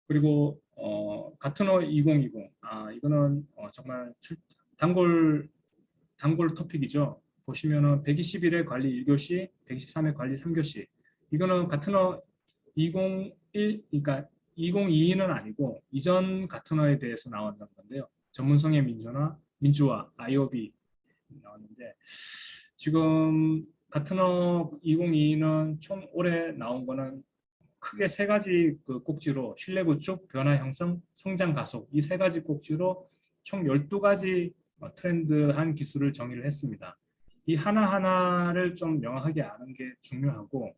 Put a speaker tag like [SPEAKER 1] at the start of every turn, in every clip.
[SPEAKER 1] 그리고 가트너 2020. 이거는 정말 단골 토픽이죠. 보시면은 121회 관리 1교시, 123회 관리 3교시. 이거는 가트너 2021, 그러니까 2022는 아니고 이전 가트너에 대해서 나왔던 건데요. 전문성의 민주화, IOB 나왔는데 지금 가트너 2022는 총 올해 나온 거는 크게 세 가지 그 꼭지로 신뢰 구축, 변화 형성, 성장 가속 이 세 가지 꼭지로 총 12가지 트렌드한 기술을 정의를 했습니다. 이 하나하나를 좀 명확하게 아는 게 중요하고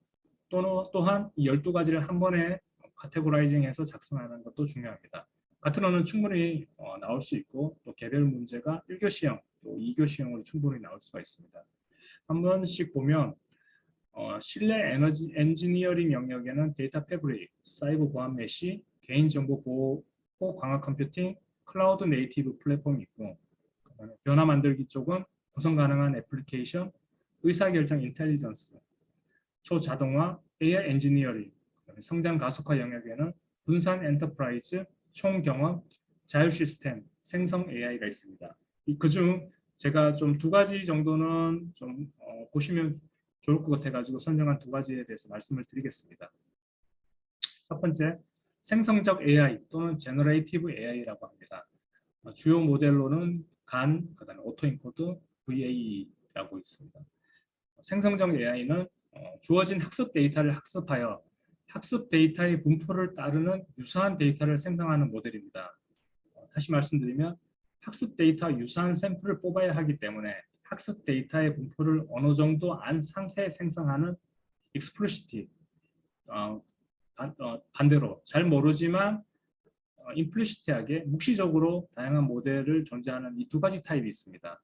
[SPEAKER 1] 또한 이 12가지를 한 번에 카테고라이징해서 작성하는 것도 중요합니다. 가트너는 충분히 나올 수 있고 또 개별 문제가 1교시형 또 2교시형으로 충분히 나올 수가 있습니다. 한 번씩 보면 실내 에너지 엔지니어링 영역에는 데이터 패브릭, 사이버 보안 메시, 개인정보 보호 광학 컴퓨팅, 클라우드 네이티브 플랫폼이 있고 변화 만들기 쪽은 구성 가능한 애플리케이션, 의사결정 인텔리전스, 초자동화, AI 엔지니어링, 성장 가속화 영역에는 분산 엔터프라이즈, 총경험, 자율 시스템, 생성 AI가 있습니다. 그중 제가 좀 두 가지 정도는 좀 보시면 좋을 것 같아가지고 선정한 두 가지에 대해서 말씀을 드리겠습니다. 첫 번째, 생성적 AI 또는 제너레이티브 AI라고 합니다. 주요 모델로는 간, 그다음에 오토인코드, VAE라고 있습니다. 생성적 AI는 주어진 학습 데이터를 학습하여 학습 데이터의 분포를 따르는 유사한 데이터를 생성하는 모델입니다. 다시 말씀드리면 학습 데이터와 유사한 샘플을 뽑아야 하기 때문에 학습 데이터의 분포를 어느 정도 안 상태에 생성하는 explicit, 반대로 잘 모르지만 implicit하게 묵시적으로 다양한 모델을 존재하는 이 두 가지 타입이 있습니다.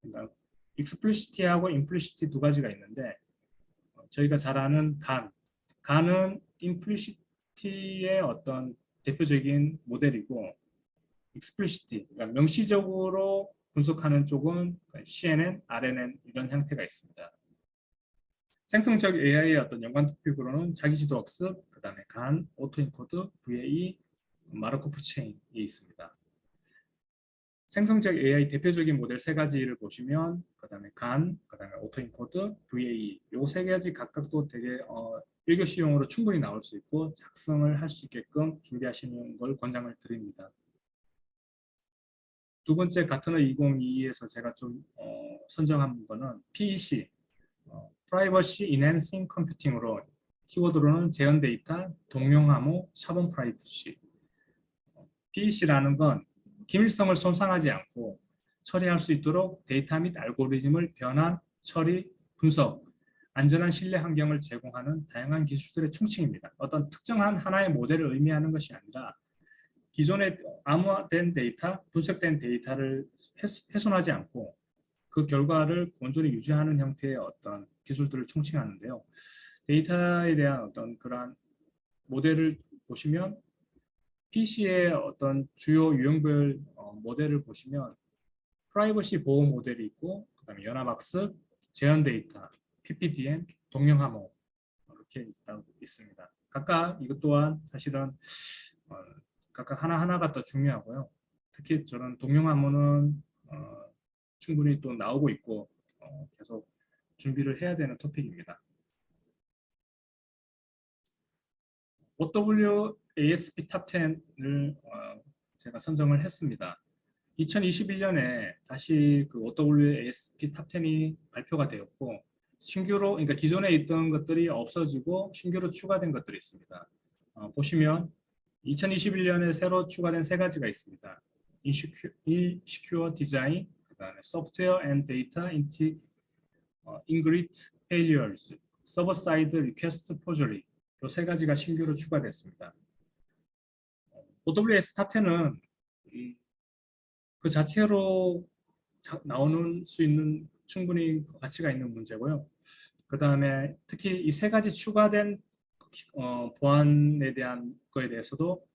[SPEAKER 1] 그러니까 explicit하고 implicit 두 가지가 있는데 저희가 잘 아는 간은 implicit의 어떤 대표적인 모델이고 explicit, 그러니까 명시적으로 분석하는 쪽은 CNN, RNN 이런 형태가 있습니다. 생성적 AI의 어떤 연관 토픽으로는 자기지도 학습, 그 다음에 간, 오토인코드, VAE, 마르코프 체인이 있습니다. 생성적 AI 대표적인 모델 세 가지를 보시면 그 다음에 간, 그 다음에 오토인코드, VAE 요 세 가지 각각도 되게 1교시용으로 충분히 나올 수 있고 작성을 할 수 있게끔 준비하시는 걸 권장을 드립니다. 두 번째 가트너 2022에서 제가 좀 선정한 거는 PEC, Privacy Enhancing Computing으로 키워드로는 재현 데이터, 동용 암호, 샤본 프라이버시. PEC라는 건 기밀성을 손상하지 않고 처리할 수 있도록 데이터 및 알고리즘을 변환, 처리, 분석, 안전한 신뢰 환경을 제공하는 다양한 기술들의 총칭입니다. 어떤 특정한 하나의 모델을 의미하는 것이 아니라 기존의 암호화된 데이터, 분석된 데이터를 훼손하지 않고 그 결과를 온전히 유지하는 형태의 어떤 기술들을 총칭하는데요. 데이터에 대한 어떤 그러한 모델을 보시면 PC의 어떤 주요 유형별 모델을 보시면 프라이버시 보호 모델이 있고 그다음에 연합학습, 재현 데이터, PPDN, 동영암호 이렇게 있습니다. 각각 이것 또한 사실은 각각 하나하나가 더 중요하고요. 특히 저는 동영암호는 충분히 또 나오고 있고 계속 준비를 해야 되는 토픽입니다. OW ASP 탑 10을 제가 선정을 했습니다. 2021년에 다시 그 OW ASP 탑 10이 발표가 되었고 신규로 그러니까 기존에 있던 것들이 없어지고 신규로 추가된 것들이 있습니다. 보시면 2021년에 새로 추가된 세 가지가 있습니다. Insecure Design, 그다음에 Software and Data Integrity Failures, Server-Side Request Forgery 이 세 가지가 신규로 추가됐습니다. OWS 탑 10은 그 자체로 나오는 수 있는 충분히 가치가 있는 문제고요. 그 다음에 특히 이 세 가지 추가된 보안에 대한 거에 대해서도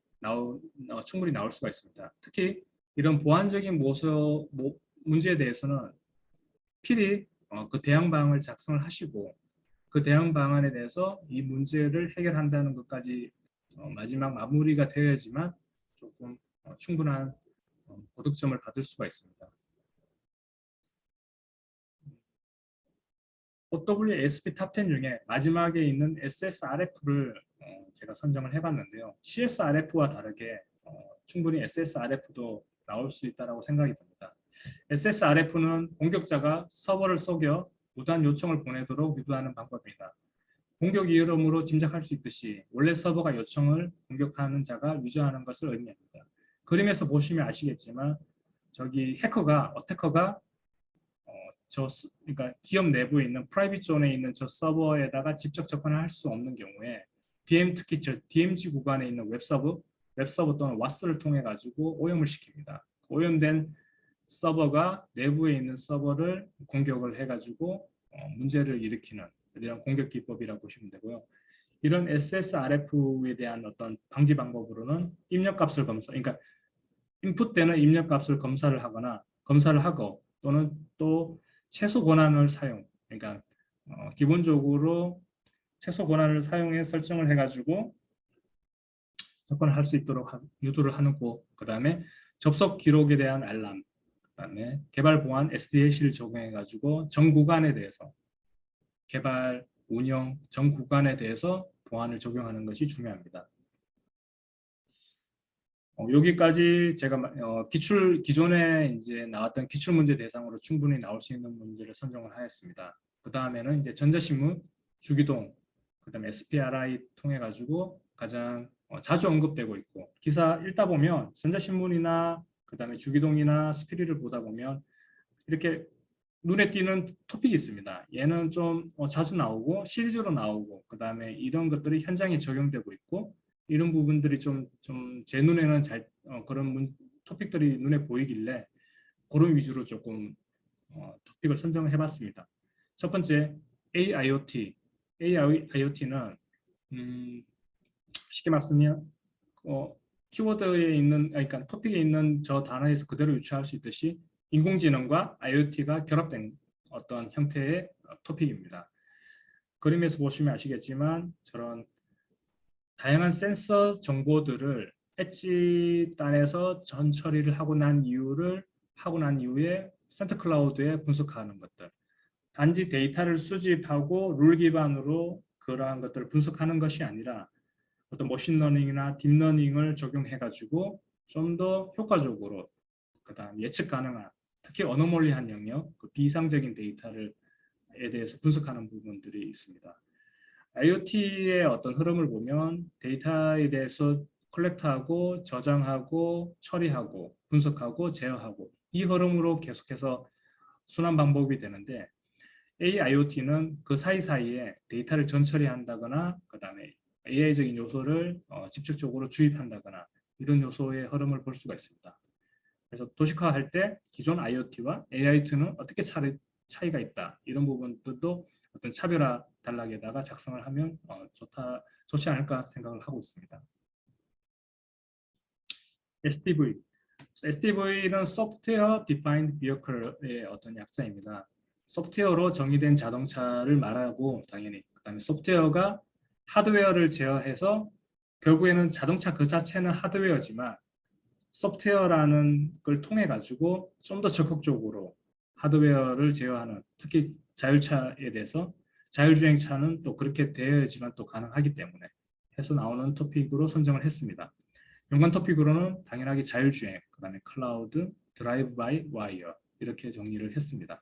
[SPEAKER 1] 충분히 나올 수가 있습니다. 특히 이런 보안적인 문제에 대해서는 필히 그 대응 방안을 작성을 하시고 그 대응 방안에 대해서 이 문제를 해결한다는 것까지 마지막 마무리가 되어야지만 조금 충분한 고득점을 받을 수가 있습니다. OWASP 탑10 중에 마지막에 있는 SSRF를 제가 선정을 해봤는데요. CSRF와 다르게 충분히 SSRF도 나올 수 있다고 생각이 듭니다. SSRF는 공격자가 서버를 속여 무단 요청을 보내도록 유도하는 방법입니다. 공격 이름으로 짐작할 수 있듯이 원래 서버가 요청을 공격하는 자가 유저하는 것을 의미합니다. 그림에서 보시면 아시겠지만 저기 어태커가 그러니까 기업 내부에 있는 프라이빗 존에 있는 저 서버에다가 직접 접근을 할 수 없는 경우에 특히 저 DMZ 구간에 있는 웹서버 또는 WAS를 통해 가지고 오염을 시킵니다. 오염된 서버가 내부에 있는 서버를 공격을 해가지고 문제를 일으키는 이런 공격 기법이라고 보시면 되고요. 이런 SSRF에 대한 어떤 방지 방법으로는 입력값을 그러니까 인풋되는 입력값을 검사를 하고 또는 또 최소 권한을 그러니까 기본적으로 최소 권한을 사용해 설정을 해가지고 접근을 할 수 있도록 유도를 하는 거, 그 다음에 접속 기록에 대한 알람, 그 다음에 개발 보안 SDLC를 적용해가지고 전 구간에 대해서 개발, 운영, 전 구간에 대해서 보안을 적용하는 것이 중요합니다. 여기까지 제가 기존에 이제 나왔던 기출 문제 대상으로 충분히 나올 수 있는 문제를 선정을 하였습니다. 그 다음에는 이제 전자신문, 주기동, 그 다음에 SPRI 통해 가지고 가장 자주 언급되고 있고 기사 읽다 보면 전자신문이나 그 다음에 주기동이나 스피리를 보다 보면 이렇게 눈에 띄는 토픽이 있습니다. 얘는 좀 자주 나오고 시리즈로 나오고 그 다음에 이런 것들이 현장에 적용되고 있고 이런 부분들이 좀 제 눈에는 그런 토픽들이 눈에 보이길래 그런 위주로 조금 토픽을 선정을 해봤습니다. 첫 번째 AIoT. AIoT는 쉽게 말하면 키워드에 있는 그러니까 토픽에 있는 저 단어에서 그대로 유추할 수 있듯이 인공지능과 IoT가 결합된 어떤 형태의 토픽입니다. 그림에서 보시면 아시겠지만 저런 다양한 센서 정보들을 엣지 단에서 전 처리를 하고 난 이후에 센터 클라우드에 분석하는 것들. 단지 데이터를 수집하고 룰 기반으로 그러한 것들을 분석하는 것이 아니라 어떤 머신러닝이나 딥러닝을 적용해가지고 좀 더 효과적으로 그다음 예측 가능한 특히 어노멀리한 영역, 비이상적인 데이터에 대해서 분석하는 부분들이 있습니다. IoT의 어떤 흐름을 보면 데이터에 대해서 컬렉트하고 저장하고 처리하고 분석하고 제어하고 이 흐름으로 계속해서 순환 반복이 되는데 AIoT는 그 사이사이에 데이터를 전처리한다거나 그 다음에 AI적인 요소를 직접적으로 주입한다거나 이런 요소의 흐름을 볼 수가 있습니다. 그래서 도식화할 때 기존 IoT와 AIoT는 어떻게 차이가 있다 이런 부분들도 어떤 차별화 단락에다가 작성을 하면 좋지 않을까 생각을 하고 있습니다. SDV는 Software Defined Vehicle의 어떤 약자입니다. 소프트웨어로 정의된 자동차를 말하고 당연히 그다음에 소프트웨어가 하드웨어를 제어해서 결국에는 자동차 그 자체는 하드웨어지만 소프트웨어라는 걸 통해 가지고 좀 더 적극적으로 하드웨어를 제어하는 특히 자율차에 대해서 자율주행차는 또 그렇게 되어야지만 또 가능하기 때문에 해서 나오는 토픽으로 선정을 했습니다. 연관 토픽으로는 당연하게 자율주행, 그 다음에 클라우드, 드라이브 바이 와이어 이렇게 정리를 했습니다.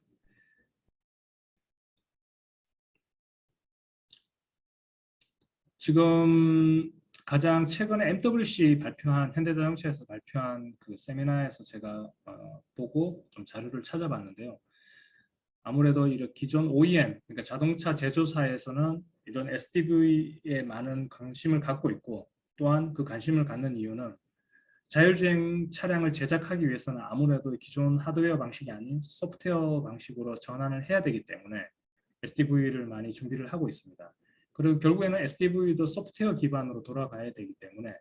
[SPEAKER 1] 지금 가장 최근에 MWC 발표한 현대자동차에서 발표한 그 세미나에서 제가 보고 좀 자료를 찾아봤는데요. 아무래도 이런 기존 OEM, 그러니까 자동차 제조사에서는 이런 SDV에 많은 관심을 갖고 있고 또한 그 관심을 갖는 이유는 자율주행 차량을 제작하기 위해서는 아무래도 기존 하드웨어 방식이 아닌 소프트웨어 방식으로 전환을 해야 되기 때문에 SDV를 많이 준비를 하고 있습니다. 그리고 결국에는 SDV도 소프트웨어 기반으로 돌아가야 되기 때문에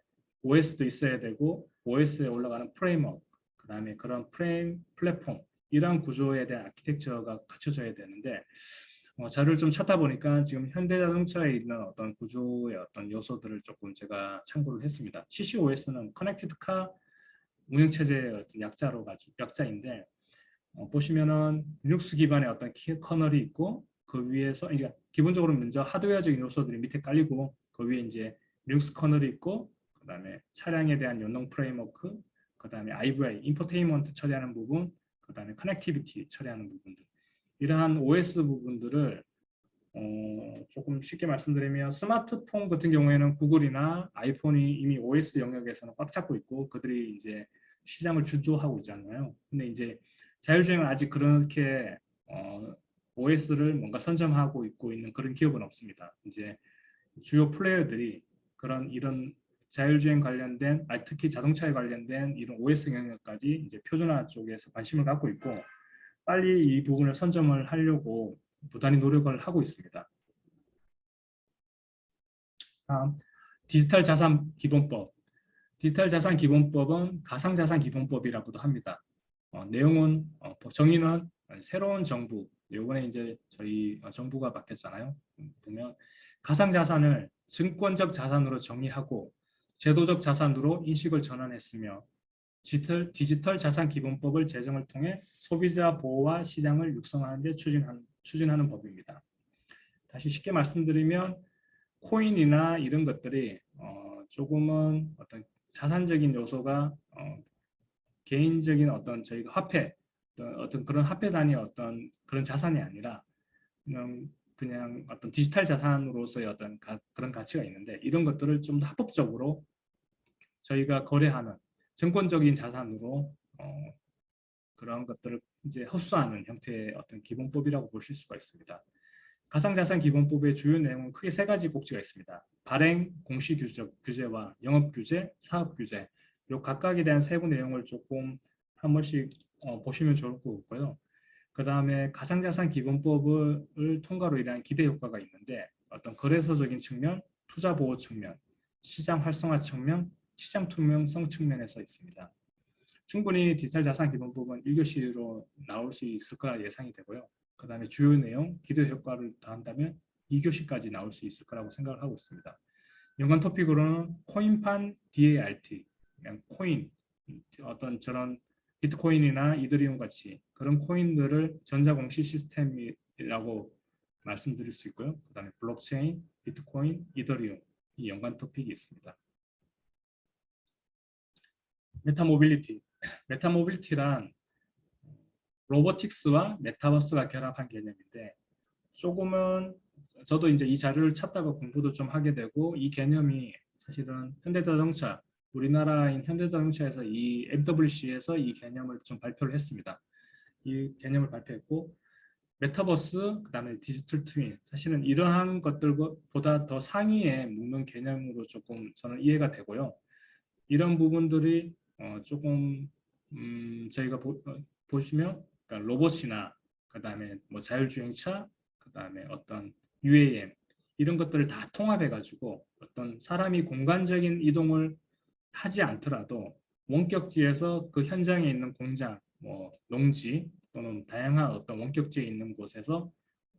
[SPEAKER 1] OS도 있어야 되고 OS에 올라가는 프레임워크, 그 다음에 그런 플랫폼 이런 구조에 대한 아키텍처가 갖춰져야 되는데 자료를 좀 찾다 보니까 지금 현대자동차에 있는 어떤 구조의 어떤 요소들을 조금 제가 참고를 했습니다. CCOS는 Connected Car 운영체제의 어떤 약자인데 보시면은 리눅스 기반의 어떤 커널이 있고 그 위에서 이제 기본적으로 먼저 하드웨어적인 요소들이 밑에 깔리고 그 위에 이제 리눅스 커널이 있고 그다음에 차량에 대한 연동 프레임워크, 그다음에 IVI 인포테인먼트 처리하는 부분, 그다음에 커넥티비티 처리하는 부분들, 이러한 OS 부분들을 조금 쉽게 말씀드리면 스마트폰 같은 경우에는 구글이나 아이폰이 이미 OS 영역에서는 꽉 잡고 있고 그들이 이제 시장을 주도하고 있잖아요. 근데 이제 자율주행은 아직 그렇게 OS를 뭔가 선점하고 있고 있는 그런 기업은 없습니다. 이제 주요 플레이어들이 이런 자율주행 관련된, 특히 자동차에 관련된 이런 OS 영역까지 이제 표준화 쪽에서 관심을 갖고 있고 빨리 이 부분을 선점을 하려고 부단히 노력을 하고 있습니다. 다음, 디지털 자산 기본법. 디지털 자산 기본법은 가상자산 기본법이라고도 합니다. 내용은 정의는 새로운 정부, 이번에 이제 저희 정부가 바뀌었잖아요. 보면 가상자산을 증권적 자산으로 정의하고 제도적 자산으로 인식을 전환했으며 디지털 자산 기본법을 제정을 통해 소비자 보호와 시장을 육성하는 데 추진하는 법입니다. 다시 쉽게 말씀드리면 코인이나 이런 것들이 조금은 어떤 자산적인 요소가 개인적인 어떤 저희가 화폐, 어떤 그런 화폐 단위 어떤 그런 자산이 아니라 그냥 어떤 디지털 자산으로서의 어떤 그런 가치가 있는데 이런 것들을 좀 더 합법적으로 저희가 거래하는 증권적인 자산으로 그런 것들을 이제 흡수하는 형태의 어떤 기본법이라고 보실 수가 있습니다. 가상자산 기본법의 주요 내용은 크게 세 가지 꼭지가 있습니다. 발행, 공시 규제와 영업 규제, 사업 규제. 요 각각에 대한 세부 내용을 조금 한 번씩 보시면 좋을 것 같고요. 그 다음에 가상자산 기본법을 통과로 인한 기대 효과가 있는데 어떤 거래소적인 측면, 투자 보호 측면, 시장 활성화 측면, 시장 투명성 측면에서 있습니다. 충분히 디지털 자산 기본법은 1교시로 나올 수 있을 거라 예상이 되고요. 그 다음에 주요 내용, 기대 효과를 더한다면 2교시까지 나올 수 있을 거라고 생각을 하고 있습니다. 연관 토픽으로는 코인판 DART, 그냥 코인, 어떤 저런 비트코인이나 이더리움 같이 그런 코인들을 전자공시 시스템이라고 말씀드릴 수 있고요. 그 다음에 블록체인, 비트코인, 이더리움, 이 연관 토픽이 있습니다. 메타모빌리티. 메타모빌리티란 로보틱스와 메타버스가 결합한 개념인데 조금은 저도 이제 이 자료를 찾다가 공부도 좀 하게 되고 이 개념이 사실은 현대자동차, 우리나라인 현대자동차에서 이 MWC에서 이 개념을 좀 발표를 했습니다. 이 개념을 발표했고 메타버스, 그다음에 디지털 트윈, 사실은 이러한 것들보다 더 상위에 묻는 개념으로 조금 저는 이해가 되고요. 이런 부분들이 조금 저희가 보시면 그러니까 로봇이나 그다음에 뭐 자율주행차, 그다음에 어떤 UAM 이런 것들을 다 통합해 가지고 어떤 사람이 공간적인 이동을 하지 않더라도 원격지에서 그 현장에 있는 공장, 뭐 농지 또는 다양한 어떤 원격지에 있는 곳에서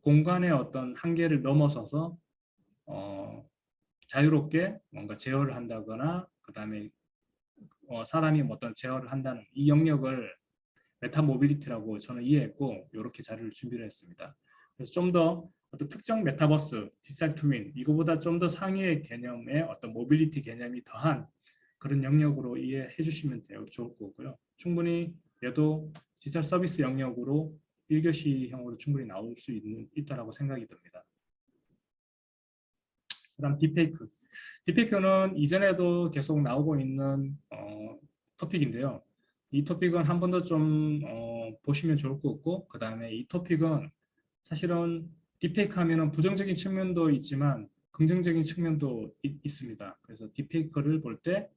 [SPEAKER 1] 공간의 어떤 한계를 넘어서서 자유롭게 뭔가 제어를 한다거나 그다음에 사람이 어떤 제어를 한다는 이 영역을 메타모빌리티라고 저는 이해했고 이렇게 자료를 준비를 했습니다. 그래서 좀 더 어떤 특정 메타버스, 디지털 트윈 이거보다 좀 더 상위의 개념의 어떤 모빌리티 개념이 더한 그런 영역으로 이해해 주시면 좋을 거고요. 충분히 얘도 디지털 서비스 영역으로 1교시형으로 충분히 나올 수 있다라고 생각이 듭니다. 그다음 딥페이크. 딥페이크는 이전에도 계속 나오고 있는 토픽인데요. 이 토픽은 한 번 더 좀 보시면 좋을 것 같고 그 다음에 이 토픽은 사실은 딥페이크 하면은 부정적인 측면도 있지만 긍정적인 측면도 있습니다. 그래서 딥페이크를 볼 때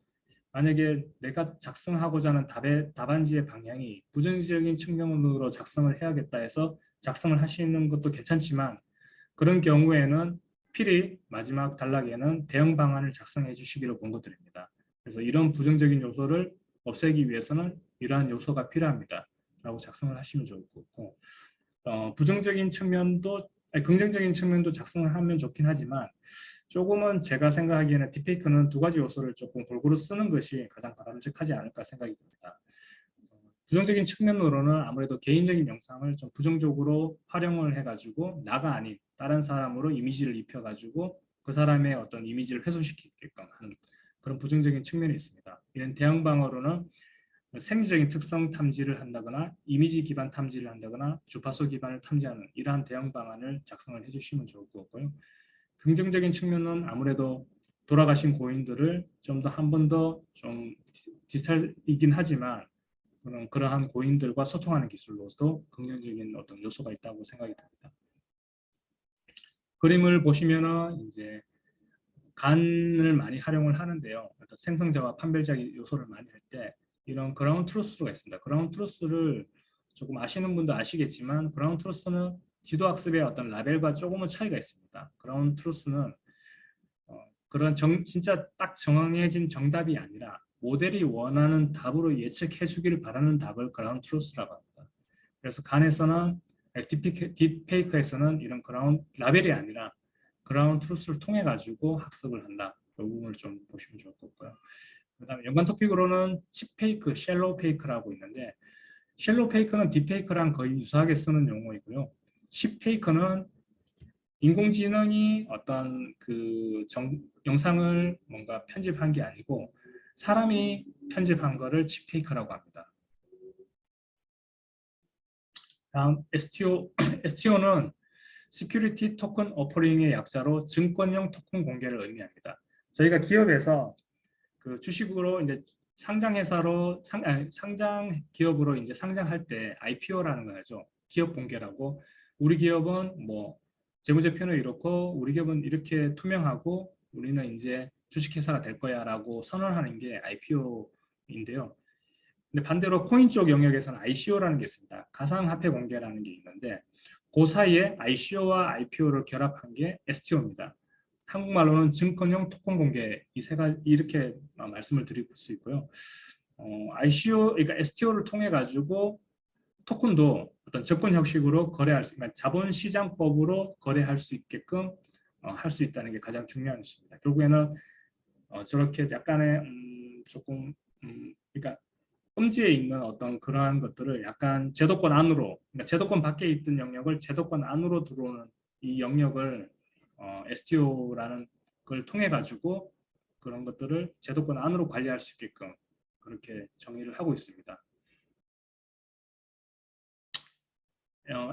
[SPEAKER 1] 만약에 내가 작성하고자 하는 답안지의 방향이 부정적인 측면으로 작성을 해야겠다 해서 작성을 하시는 것도 괜찮지만 그런 경우에는 필히 마지막 단락에는 대응 방안을 작성해 주시기를 권고드립니다. 그래서 이런 부정적인 요소를 없애기 위해서는 이러한 요소가 필요합니다. 라고 작성을 하시면 좋을 것 같고 부정적인 측면도 아니, 긍정적인 측면도 작성을 하면 좋긴 하지만 조금은 제가 생각하기에는 딥페이크는 두 가지 요소를 조금 골고루 쓰는 것이 가장 바람직하지 않을까 생각이 듭니다. 부정적인 측면으로는 아무래도 개인적인 영상을 좀 부정적으로 활용을 해가지고 나가 아닌 다른 사람으로 이미지를 입혀가지고 그 사람의 어떤 이미지를 훼손시키게끔 하는 그런 부정적인 측면이 있습니다. 이런 대형 방어로는 생리적인 특성 탐지를 한다거나 이미지 기반 탐지를 한다거나 주파수 기반을 탐지하는 이러한 대형 방안을 작성을 해주시면 좋을 것 같고요. 긍정적인 측면은 아무래도 돌아가신 고인들을 좀 더 한 번 더 좀 디지털이긴 하지만 그러한 고인들과 소통하는 기술로서도 긍정적인 어떤 요소가 있다고 생각이 듭니다. 그림을 보시면은 이제 간을 많이 활용을 하는데요. 생성자와 판별자 요소를 많이 할 때 이런 그라운드 트루스가 있습니다. 그라운드 트루스를 조금 아시는 분도 아시겠지만 그라운드 트루스는 지도학습의 어떤 라벨과 조금은 차이가 있습니다. 그라운드 트루스는 그런 진짜 딱 정해진 정답이 아니라 모델이 원하는 답으로 예측해 주기를 바라는 답을 그라운드 트루스라고 합니다. 그래서 간에서는 딥페이크에서는 이런 그라운드 라벨이 아니라 그라운드 트루스를 통해 가지고 학습을 한다. 그 부분을 좀 보시면 좋을 것 같고요. 그다음에 연관 토픽으로는 칩페이크, 쉘로우 페이크라고 있는데 쉘로우 페이크는 딥페이크랑 거의 유사하게 쓰는 용어이고요. 칩페이크는 인공지능이 어떤 영상을 뭔가 편집한 게 아니고 사람이 편집한 거를 칩페이크라고 합니다. 다음 STO는 시큐리티 토큰 오퍼링의 약자로 증권형 토큰 공개를 의미합니다. 저희가 기업에서 그 주식으로 이제 상장 기업으로 이제 상장할 때 IPO라는 거죠. 기업 공개라고. 우리 기업은 뭐 재무제표는 이렇고 우리 기업은 이렇게 투명하고 우리는 이제 주식회사가 될 거야라고 선언하는 게 IPO인데요. 근데 반대로 코인 쪽 영역에서는 ICO라는 게 있습니다. 가상화폐 공개라는 게 있는데 그 사이에 ICO와 IPO를 결합한 게 STO입니다. 한국말로는 증권형 토큰 공개 이 세 가지 이렇게 말씀을 드릴 수 있고요. ICO 그러니까 STO를 통해 가지고 토큰도 어떤 접근 형식으로 거래할 수, 그러니까 자본시장법으로 거래할 수 있게끔 할 수 있다는 게 가장 중요한 것입니다. 결국에는 저렇게 약간의 조금 그러니까 음지에 있는 어떤 그러한 것들을 약간 제도권 안으로, 그러니까 제도권 밖에 있던 영역을 제도권 안으로 들어오는 이 영역을 STO라는 걸 통해 가지고 그런 것들을 제도권 안으로 관리할 수 있게끔 그렇게 정의를 하고 있습니다.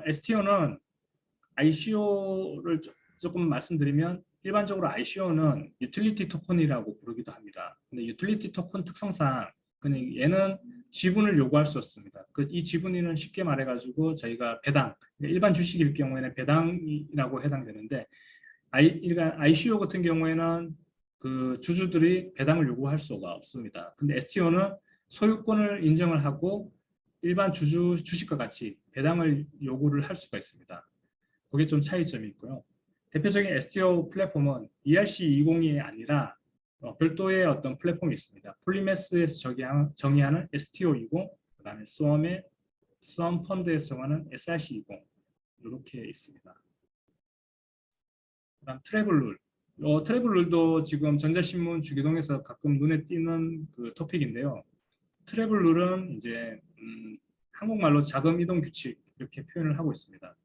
[SPEAKER 1] STO는 ICO를 조금 말씀드리면 일반적으로 ICO는 유틸리티 토큰이라고 부르기도 합니다. 근데 유틸리티 토큰 특성상 그냥 얘는 지분을 요구할 수 없습니다. 이 지분은 쉽게 말해가지고 저희가 배당, 일반 주식일 경우에는 배당이라고 해당되는데 ICO 같은 경우에는 그 주주들이 배당을 요구할 수가 없습니다. 근데 STO는 소유권을 인정을 하고 일반 주식과 같이 배당을 요구를 할 수가 있습니다. 그게 좀 차이점이 있고요. 대표적인 STO 플랫폼은 ERC-20이 아니라 별도의 어떤 플랫폼이 있습니다. 폴리메스에서 정의하는 STO20, 그 다음에 수엄 펀드에서 정하는 SRC20 이렇게 있습니다. 그 다음 트래블룰. 트래블룰도 지금 전자신문 주기동에서 가끔 눈에 띄는 그 토픽인데요. 트래블룰은 이제 한국말로 자금 이동 규칙 이렇게 표현을 하고 있습니다.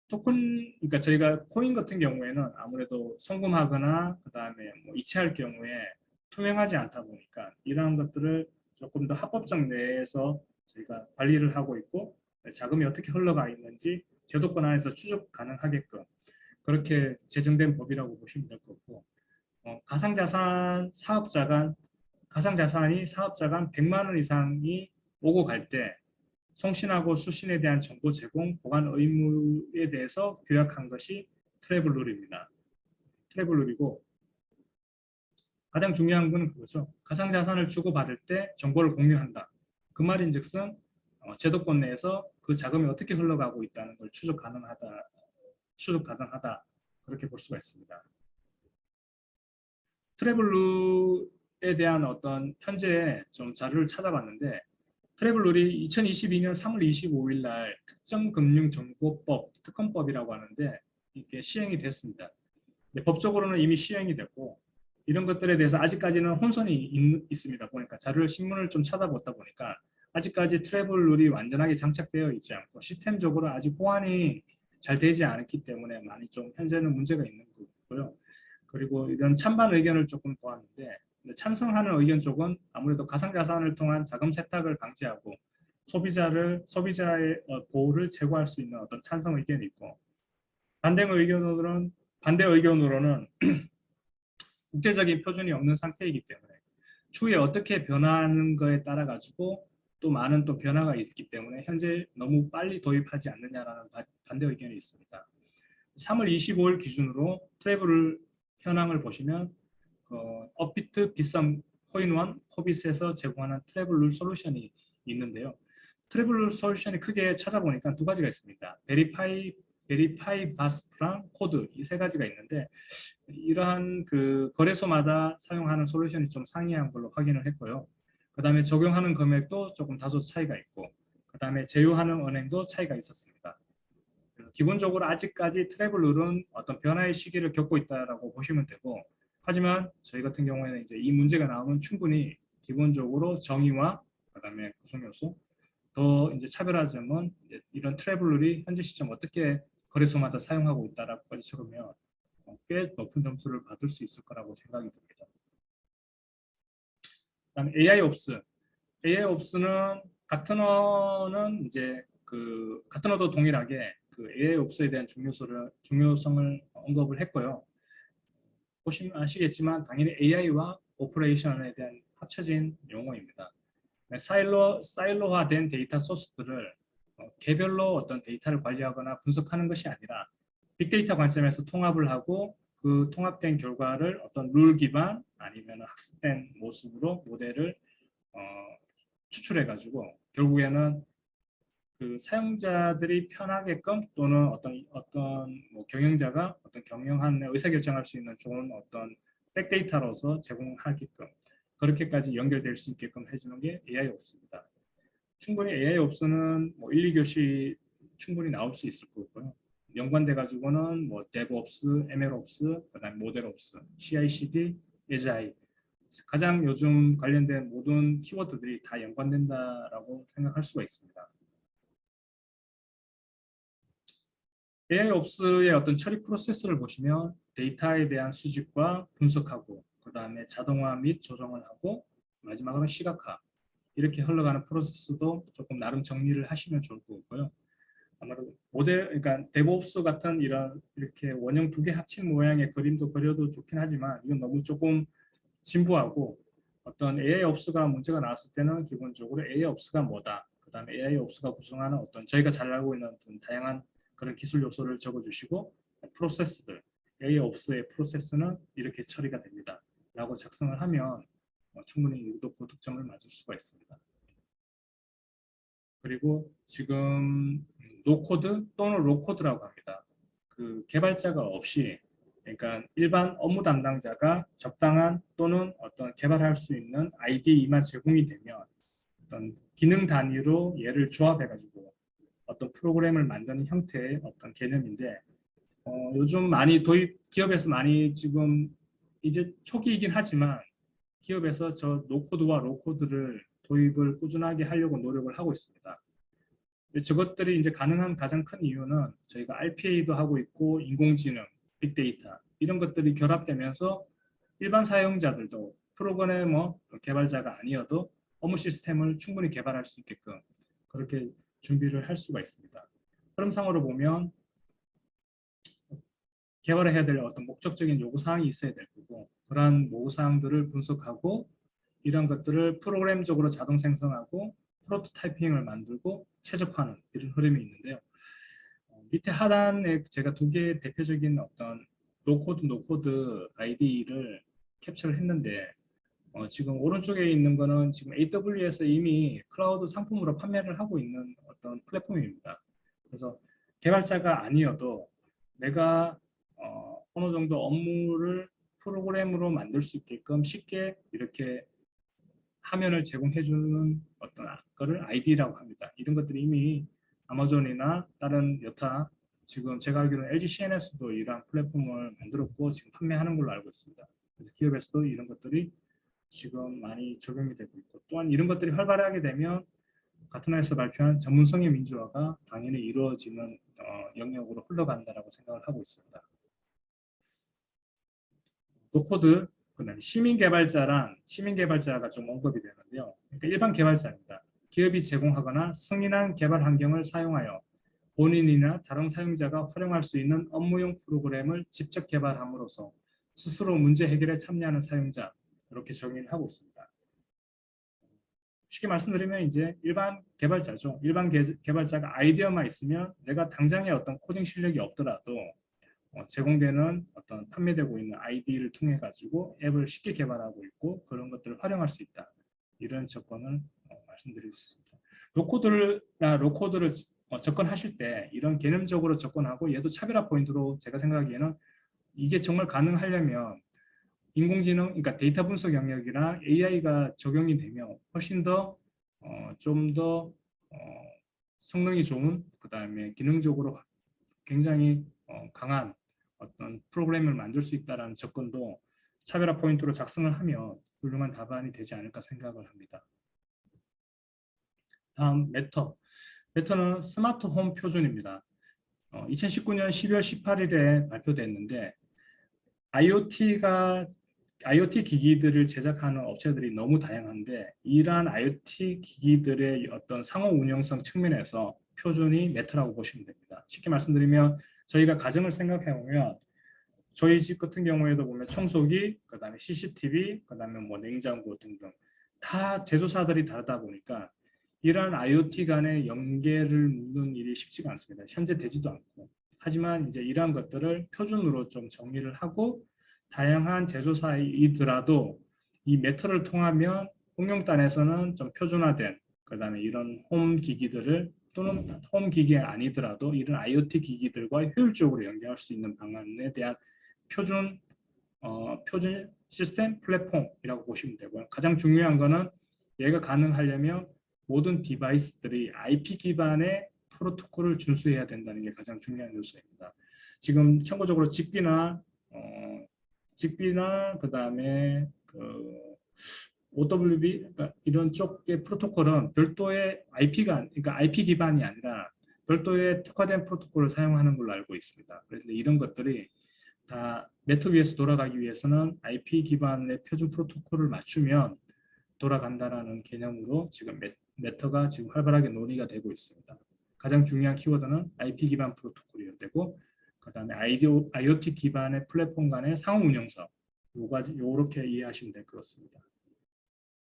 [SPEAKER 1] 토큰, 그러니까 저희가 코인 같은 경우에는 아무래도 송금하거나 그 다음에 뭐 이체할 경우에 투명하지 않다 보니까 이러한 것들을 조금 더 합법적 내에서 저희가 관리를 하고 있고 자금이 어떻게 흘러가 있는지 제도권 안에서 추적 가능하게끔 그렇게 제정된 법이라고 보시면 될 것 같고 가상자산이 사업자 간 100만 원 이상이 오고 갈 때 송신하고 수신에 대한 정보 제공, 보관 의무에 대해서 규약한 것이 트래블룰입니다. 트래블룰이고 가장 중요한 건 그거죠. 가상자산을 주고받을 때 정보를 공유한다. 그 말인즉슨 제도권 내에서 그 자금이 어떻게 흘러가고 있다는 걸 추적 가능하다. 그렇게 볼 수가 있습니다. 트래블룰에 대한 어떤 현재 좀 자료를 찾아봤는데 트래블 룰이 2022년 3월 25일 날 특정금융정보법 특검법이라고 하는데 이게 시행이 됐습니다. 법적으로는 이미 시행이 됐고 이런 것들에 대해서 아직까지는 혼선이 있습니다. 보니까 자료를 신문을 좀 찾아보다 보니까 아직까지 트래블 룰이 완전하게 장착되어 있지 않고 시스템적으로 아직 호환이 잘 되지 않았기 때문에 많이 좀 현재는 문제가 있는 거고요. 그리고 이런 찬반 의견을 조금 보았는데 찬성하는 의견 쪽은 아무래도 가상자산을 통한 자금 세탁을 방지하고 소비자의 보호를 제고할 수 있는 어떤 찬성 의견이 있고 반대 의견으로는 국제적인 표준이 없는 상태이기 때문에 추후에 어떻게 변화하는 거에 따라 가지고 또 많은 또 변화가 있기 때문에 현재 너무 빨리 도입하지 않느냐라는 반대 의견이 있습니다. 3월 25일 기준으로 트래블 현황을 보시면 업비트, 빗썸, 코인원, 코빗에서 제공하는 트래블 룰 솔루션이 있는데요. 트래블 룰 솔루션이 크게 찾아보니까 두 가지가 있습니다. 베리파이 바스프랑 코드 이 세 가지가 있는데 이러한 그 거래소마다 사용하는 솔루션이 좀 상이한 걸로 확인을 했고요. 그 다음에 적용하는 금액도 조금 다소 차이가 있고 그 다음에 제휴하는 은행도 차이가 있었습니다. 기본적으로 아직까지 트래블 룰은 어떤 변화의 시기를 겪고 있다라고 보시면 되고 하지만 저희 같은 경우에는 이제 이 문제가 나오면 충분히 기본적으로 정의와 그 다음에 구성 요소 더 이제 차별화점은 이제 이런 트래블 룰이 현재 시점 어떻게 거래소마다 사용하고 있다라고까지 적으면 꽤 높은 점수를 받을 수 있을 거라고 생각이 듭니다. 그다음 AI옵스는 같은 어는 이제 그 같은 어도 동일하게 그 AI옵스에 대한 중요성을 언급을 했고요. 보시면 아시겠지만 당연히 AI와 오퍼레이션에 대한 합쳐진 용어입니다. 사일로화된 데이터 소스들을 개별로 어떤 데이터를 관리하거나 분석하는 것이 아니라 빅데이터 관점에서 통합을 하고 그 통합된 결과를 어떤 룰 기반 아니면 학습된 모습으로 모델을 추출해 가지고 결국에는 그 사용자들이 편하게끔 또는 어떤 뭐 경영자가 어떤 경영하는 의사결정할 수 있는 좋은 어떤 백데이터로서 제공하게끔 그렇게까지 연결될 수 있게끔 해주는 게 AI옵스입니다. 충분히 AI옵스는 뭐 1, 2교시 충분히 나올 수 있을 거고요. 연관돼 가지고는 뭐 DevOps, MLOps, 그다음 모델Ops, CI/CD, Agile 가장 요즘 관련된 모든 키워드들이 다 연관된다라고 생각할 수가 있습니다. AI옵스의 어떤 처리 프로세스를 보시면 데이터에 대한 수집과 분석하고 그 다음에 자동화 및 조정을 하고 마지막으로 시각화 이렇게 흘러가는 프로세스도 조금 나름 정리를 하시면 좋을 것 같고요. 아무래도 그러니까 데브옵스 같은 이런 이렇게 원형 두 개 합친 모양의 그림도 그려도 좋긴 하지만 이건 너무 조금 진부하고 어떤 AI옵스가 문제가 나왔을 때는 기본적으로 AI옵스가 뭐다. 그 다음에 AI옵스가 구성하는 어떤 저희가 잘 알고 있는 어떤 다양한 그런 기술 요소를 적어주시고 프로세스들 AI옵스의 프로세스는 이렇게 처리가 됩니다. 라고 작성을 하면 충분히 유도 고득점을 맞을 수가 있습니다. 그리고 지금 노코드 또는 로코드라고 합니다. 그 개발자가 없이 그러니까 일반 업무 담당자가 적당한 또는 어떤 개발할 수 있는 IDE만 제공이 되면 어떤 기능 단위로 얘를 조합해 가지고 어떤 프로그램을 만드는 형태의 어떤 개념인데 요즘 많이 기업에서 많이 지금 이제 초기이긴 하지만 기업에서 저 노코드와 로코드를 도입을 꾸준하게 하려고 노력을 하고 있습니다. 저것들이 이제 가능한 가장 큰 이유는 저희가 RPA도 하고 있고 인공지능, 빅데이터 이런 것들이 결합되면서 일반 사용자들도 프로그래머 개발자가 아니어도 업무 시스템을 충분히 개발할 수 있게끔 그렇게 준비를 할 수가 있습니다. 흐름상으로 보면 개발해야 될 어떤 목적적인 요구사항이 있어야 될 거고 그러한 요구사항들을 분석하고 이런 것들을 프로그램적으로 자동 생성하고 프로토타이핑을 만들고 최적화하는 이런 흐름이 있는데요. 밑에 하단에 제가 두 개의 대표적인 어떤 노코드 IDE를 캡처를 했는데 지금 오른쪽에 있는 거는 지금 AWS에서 이미 클라우드 상품으로 판매를 하고 있는 어떤 플랫폼입니다. 그래서 개발자가 아니어도 내가 어느 정도 업무를 프로그램으로 만들 수 있게끔 쉽게 이렇게 화면을 제공해주는 어떤 거를 ID라고 합니다. 이런 것들이 이미 아마존이나 다른 여타 지금 제가 알기로는 LG CNS도 이러한 플랫폼을 만들었고 지금 판매하는 걸로 알고 있습니다. 그래서 기업에서도 이런 것들이 지금 많이 적용이 되고 있고 또한 이런 것들이 활발하게 되면 가트너에서 발표한 전문성의 민주화가 당연히 이루어지는 영역으로 흘러간다라고 생각을 하고 있습니다. 노코드, 그다음에 시민개발자가 좀 언급이 되는데요. 그러니까 일반 개발자입니다. 기업이 제공하거나 승인한 개발 환경을 사용하여 본인이나 다른 사용자가 활용할 수 있는 업무용 프로그램을 직접 개발함으로써 스스로 문제 해결에 참여하는 사용자, 이렇게 정의를 하고 있습니다. 쉽게 말씀드리면 이제 일반 개발자죠. 일반 개발자가 아이디어만 있으면 내가 당장에 어떤 코딩 실력이 없더라도 제공되는 어떤 판매되고 있는 아이디를 통해 가지고 앱을 쉽게 개발하고 있고 그런 것들을 활용할 수 있다. 이런 조건을 말씀드릴 수 있습니다. 로코드를 접근하실 때 이런 개념적으로 접근하고 얘도 차별화 포인트로 제가 생각하기에는 이게 정말 가능하려면 인공지능, 그러니까 데이터 분석 영역이나 AI가 적용이 되면 훨씬 더 좀 더 성능이 좋은, 그 다음에 기능적으로 굉장히 강한 어떤 프로그램을 만들 수 있다는 접근도 차별화 포인트로 작성을 하면 훌륭한 답안이 되지 않을까 생각을 합니다. 다음 메터. 메터는 스마트 홈 표준입니다. 2019년 12월 18일에 발표됐는데 IoT 기기들을 제작하는 업체들이 너무 다양한데 이러한 IoT 기기들의 어떤 상호 운영성 측면에서 표준이 메터라고 보시면 됩니다. 쉽게 말씀드리면 저희가 가정을 생각해 보면 저희 집 같은 경우에도 보면 청소기, 그다음에 CCTV, 그다음에 뭐 냉장고 등등 다 제조사들이 다르다 보니까 이러한 IoT 간의 연계를 묻는 일이 쉽지가 않습니다. 현재 되지도 않고. 하지만 이제 이러한 것들을 표준으로 좀 정리를 하고 다양한 제조사이더라도 이 메터를 통하면 응용단에서는 좀 표준화된 그다음에 이런 홈 기기들을 또는 홈 기기 아니더라도 이런 IoT 기기들과 효율적으로 연결할 수 있는 방안에 대한 표준 시스템 플랫폼이라고 보시면 되고요. 가장 중요한 거는 얘가 가능하려면 모든 디바이스들이 IP 기반의 프로토콜을 준수해야 된다는 게 가장 중요한 요소입니다. 지금 참고적으로 직비나 그다음에 OWB 그러니까 이런 쪽의 프로토콜은 별도의 그러니까 IP 기반이 아니라 별도의 특화된 프로토콜을 사용하는 걸로 알고 있습니다. 그런데 이런 것들이 다 메터 위에서 돌아가기 위해서는 IP 기반의 표준 프로토콜을 맞추면 돌아간다라는 개념으로 지금 메터가 지금 활발하게 논의가 되고 있습니다. 가장 중요한 키워드는 IP 기반 프로토콜이어야 되고 그다음에 IoT 기반의 플랫폼 간의 상호 운영성 요렇게 이해하시면 될 것 같습니다.